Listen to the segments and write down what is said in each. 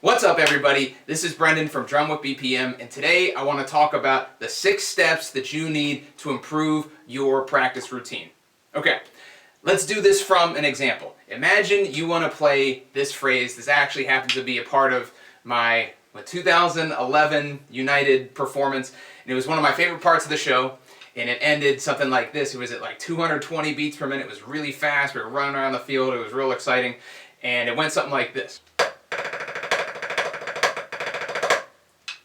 What's up, everybody? This is Brendan from Drum with BPM, and today I want to talk about the 6 steps that you need to improve your practice routine. Okay, let's do this from an example. Imagine you want to play this phrase. This actually happens to be a part of my 2011 United performance, and it was one of my favorite parts of the show, and it ended something like this. It was at like 220 beats per minute. It was really fast. We were running around the field. It was real exciting, and it went something like this.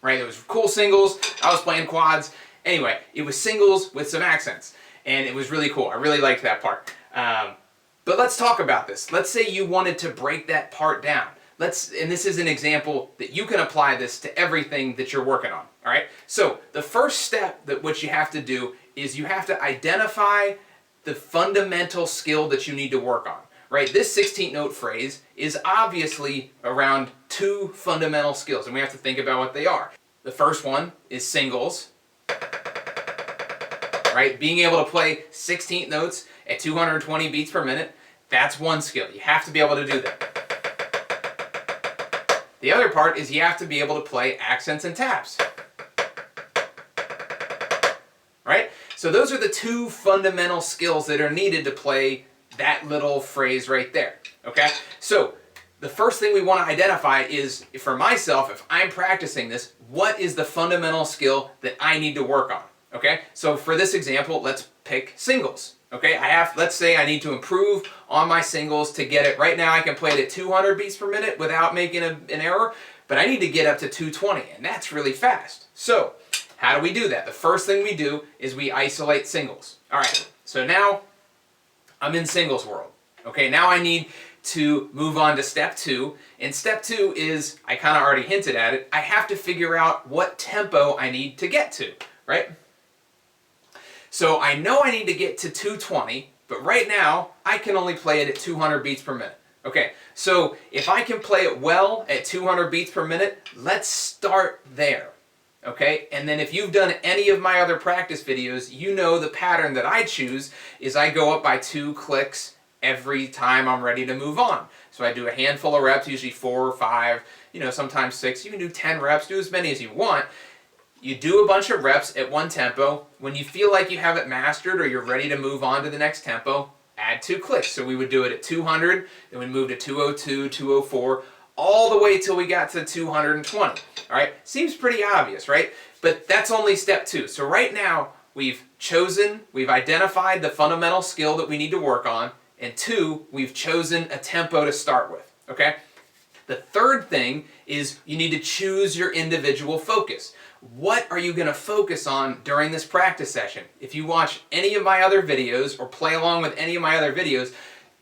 Right, it was cool singles, I was playing quads. Anyway, it was singles with some accents, and it was really cool. I really liked that part. But let's talk about this. Let's say you wanted to break that part down. And this is an example that you can apply this to everything that you're working on. All right. So the first step that what you have to do is you have to identify the fundamental skill that you need to work on. Right, this 16th note phrase is obviously around 2 fundamental skills, and we have to think about what they are. The first one is singles, right? Being able to play 16th notes at 220 beats per minute, that's one skill. You have to be able to do that. The other part is you have to be able to play accents and taps. Right? So those are the 2 fundamental skills that are needed to play that little phrase right there. Okay? So the first thing we want to identify is, for myself, if I'm practicing this, what is the fundamental skill that I need to work on? Okay? So for this example, let's pick singles. Okay? Let's say I need to improve on my singles to get it. Right now I can play it at 200 beats per minute without making an error, but I need to get up to 220, and that's really fast. So how do we do that? The first thing we do is we isolate singles. All right, so now I'm in singles world. Okay, now I need to move on to step 2. And step 2 is, I kind of already hinted at it, I have to figure out what tempo I need to get to, right? So I know I need to get to 220, but right now I can only play it at 200 beats per minute. Okay, so if I can play it well at 200 beats per minute, let's start there. Okay, and then if you've done any of my other practice videos, you know the pattern that I choose is I go up by 2 clicks every time I'm ready to move on. So I do a handful of reps, usually 4 or 5, sometimes 6. You can do 10 reps, do as many as you want. You do a bunch of reps at one tempo. When you feel like you have it mastered or you're ready to move on to the next tempo, add 2 clicks. So we would do it at 200, then we'd move to 202, 204, all the way till we got to 220. All right, seems pretty obvious, right? But that's only step 2. So right now we've identified the fundamental skill that we need to work on, and 2, we've chosen a tempo to start with. Okay? The third thing is you need to choose your individual focus. What are you going to focus on during this practice session? If you watch any of my other videos or play along with any of my other videos,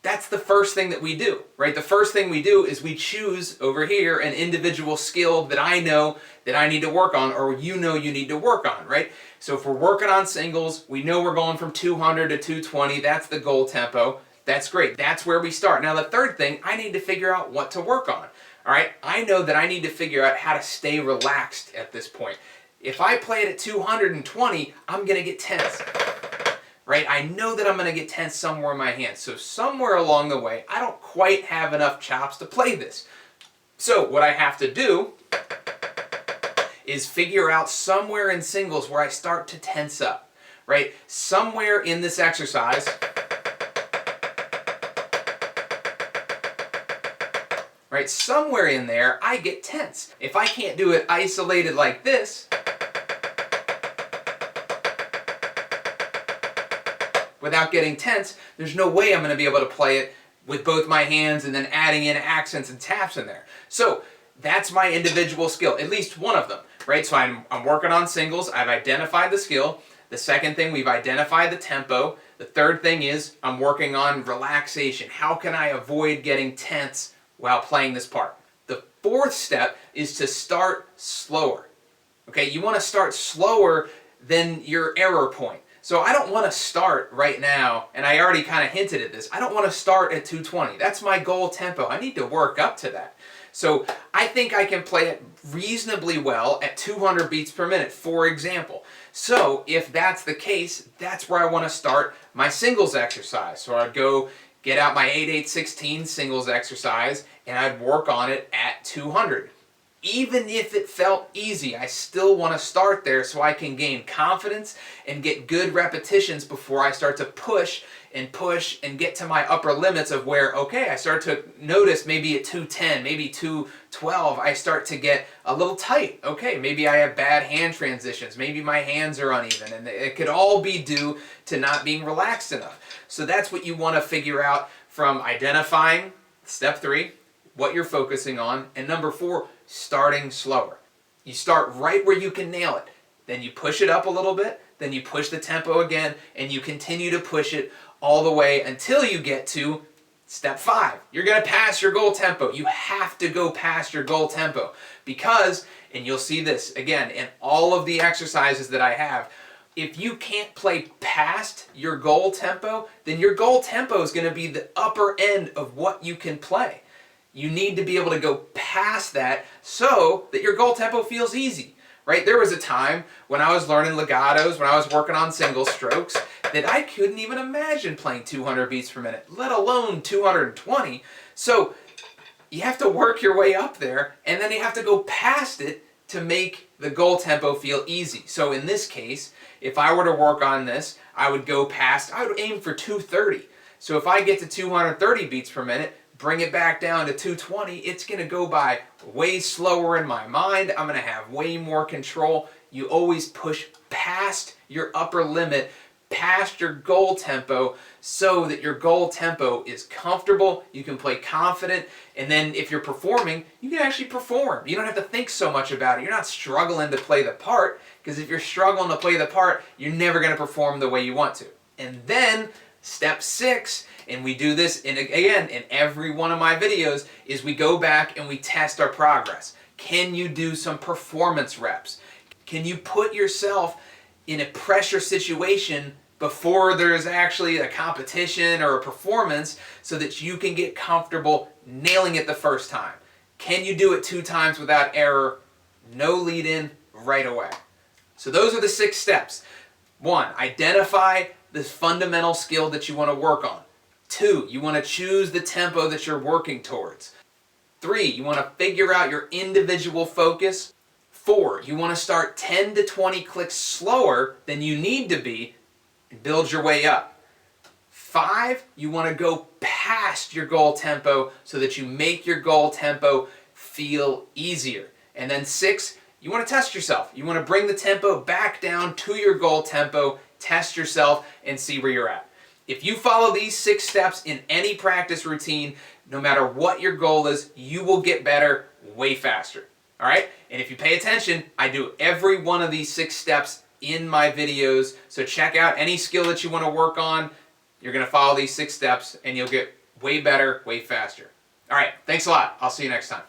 that's the first thing that we do, right? The first thing we do is we choose over here an individual skill that I know that I need to work on, or you know you need to work on, right? So if we're working on singles, we know we're going from 200 to 220. That's the goal tempo. That's great. That's where we start. Now the third thing, I need to figure out what to work on. All right? I know that I need to figure out how to stay relaxed at this point. If I play it at 220, I'm going to get tense. Right? I know that I'm going to get tense somewhere in my hands. So somewhere along the way, I don't quite have enough chops to play this. So what I have to do is figure out somewhere in singles where I start to tense up. Right? Somewhere in this exercise, right? Somewhere in there, I get tense. If I can't do it isolated like this, without getting tense, there's no way I'm going to be able to play it with both my hands and then adding in accents and taps in there. So that's my individual skill, at least one of them, right? So I'm working on singles. I've identified the skill. The second thing, we've identified the tempo. The third thing is I'm working on relaxation. How can I avoid getting tense while playing this part? The fourth step is to start slower. Okay, you want to start slower than your error point. So I don't want to start right now, and I already kind of hinted at this, I don't want to start at 220. That's my goal tempo. I need to work up to that. So I think I can play it reasonably well at 200 beats per minute, for example. So if that's the case, that's where I want to start my singles exercise. So I'd go get out my 8-8-16 singles exercise, and I'd work on it at 200. Even if it felt easy, I still want to start there so I can gain confidence and get good repetitions before I start to push and get to my upper limits of where, okay, I start to notice maybe at 210, maybe 212, I start to get a little tight. Okay, maybe I have bad hand transitions, maybe my hands are uneven, and it could all be due to not being relaxed enough. So that's what you want to figure out from identifying, step 3, what you're focusing on, and number 4, starting slower. You start right where you can nail it. Then you push it up a little bit, then you push the tempo again, and you continue to push it all the way until you get to step 5. You're going to pass your goal tempo. You have to go past your goal tempo because, and you'll see this again in all of the exercises that I have, if you can't play past your goal tempo, then your goal tempo is going to be the upper end of what you can play. You need to be able to go past that so that your goal tempo feels easy, right? There was a time when I was learning legatos, when I was working on single strokes, that I couldn't even imagine playing 200 beats per minute, let alone 220. So you have to work your way up there, and then you have to go past it to make the goal tempo feel easy. So in this case, if I were to work on this, I would aim for 230. So if I get to 230 beats per minute, bring it back down to 220, it's going to go by way slower in my mind. I'm going to have way more control. You always push past your upper limit, past your goal tempo, so that your goal tempo is comfortable, you can play confident, and then if you're performing, you can actually perform. You don't have to think so much about it. You're not struggling to play the part, because if you're struggling to play the part, you're never going to perform the way you want to. And then step 6, and we do this again in every one of my videos, is we go back and we test our progress. Can you do some performance reps? Can you put yourself in a pressure situation before there's actually a competition or a performance so that you can get comfortable nailing it the first time? Can you do it 2 times without error? No lead in right away. So those are the 6 steps. 1, identify the fundamental skill that you want to work on. 2, you want to choose the tempo that you're working towards. 3, you want to figure out your individual focus. 4, you want to start 10 to 20 clicks slower than you need to be and build your way up. 5, you want to go past your goal tempo so that you make your goal tempo feel easier. And then 6, you want to test yourself. You want to bring the tempo back down to your goal tempo, test yourself, and see where you're at. If you follow these 6 steps in any practice routine, no matter what your goal is, you will get better way faster. All right? And if you pay attention, I do every one of these 6 steps in my videos. So check out any skill that you want to work on. You're going to follow these 6 steps and you'll get way better, way faster. All right. Thanks a lot. I'll see you next time.